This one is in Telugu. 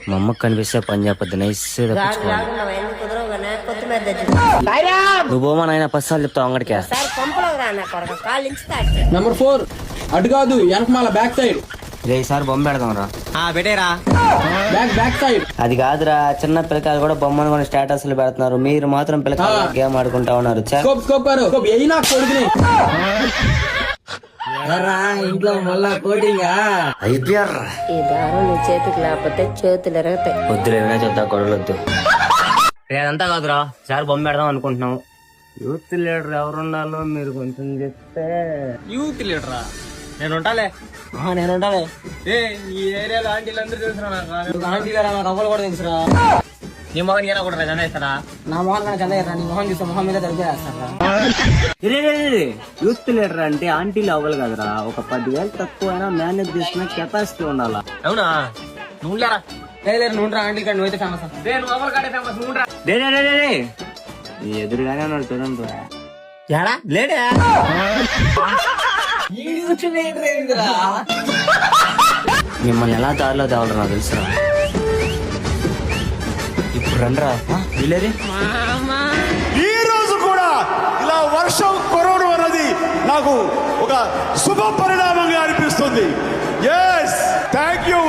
మా అమ్మకి కనిపిస్తే పని చెప్పద్దు నైస్ నువ్వు పోమా నాయన 10 సార్లు చెప్తావు అంగడికి. నంబర్ 4 అటు కాదు వెనకమాల బ్యాక్ సైడ్. ఈసారి బొమ్మ పెడదాం రా. పెట్టేరా బ్యాక్ సైడ్. అది కాదురా, చిన్న పిల్లకాయలు కూడా బొమ్మను కూడా స్టేటస్లు పెడుతున్నారు, మీరు మాత్రం పిల్లకాయలు గేమ్ ఆడుకుంటా ఉన్నారు. ఇంట్లో మళ్ళా కోటింగ్ అయిపోయారా ఈ దారం నీ చేతికి లేకపోతే చేతులు ఎరగతాయి. వద్దులు ఏమైనా చెప్తా గొడవలొద్దు. అదంతా కాదురా, సార్ బొమ్మ పెడదాం అనుకుంటున్నాం. యూత్ లీడర్ ఎవరున్నాలో మీరు కొంచెం చెప్తే. యూత్ లీడరా? నేను ఉంటాలే. ఈ ఏరియాలో ఆంటీలు అందరూ తెలుసురా నాకు. ఆంటీలరా నాకు అవ్వలు కూడా తెలుసురా. నీ మొహన్ ఏనా కూడా జన ఇస్తారా? నా మొహన్ కానీ జన ఇస్తారా? నీ మొహన్ చూస్తే మొహం మీద తెలిపేస్తారా? యూత్ లీడర్ అంటే ఆంటీలు అవ్వాలి కదరా, ఒక 10,000 తక్కువైనా మేనేజ్ చేసిన కెపాసిటీ ఉండాలా. అవునా? నువ్వు లేరా? లేదు నువ్వు ఆంటీ కాడ నువ్వైతే ఫేమస్. నువ్వు అవ్వలు కాడే ఫేమస్. నువ్వు ఎదురుగానే ఉన్నాడు చూడండి. ఏడా లేడే మిమ్మల్ని ఎలా దారిలో తేవాలో నాకు తెలుసురా. ఇప్పుడు రండ్రా వీలేది. ఈ రోజు కూడా ఇలా వర్షం కురవడం అన్నది నాకు ఒక శుభ పరిణామంగా అనిపిస్తుంది. Yes, thank you.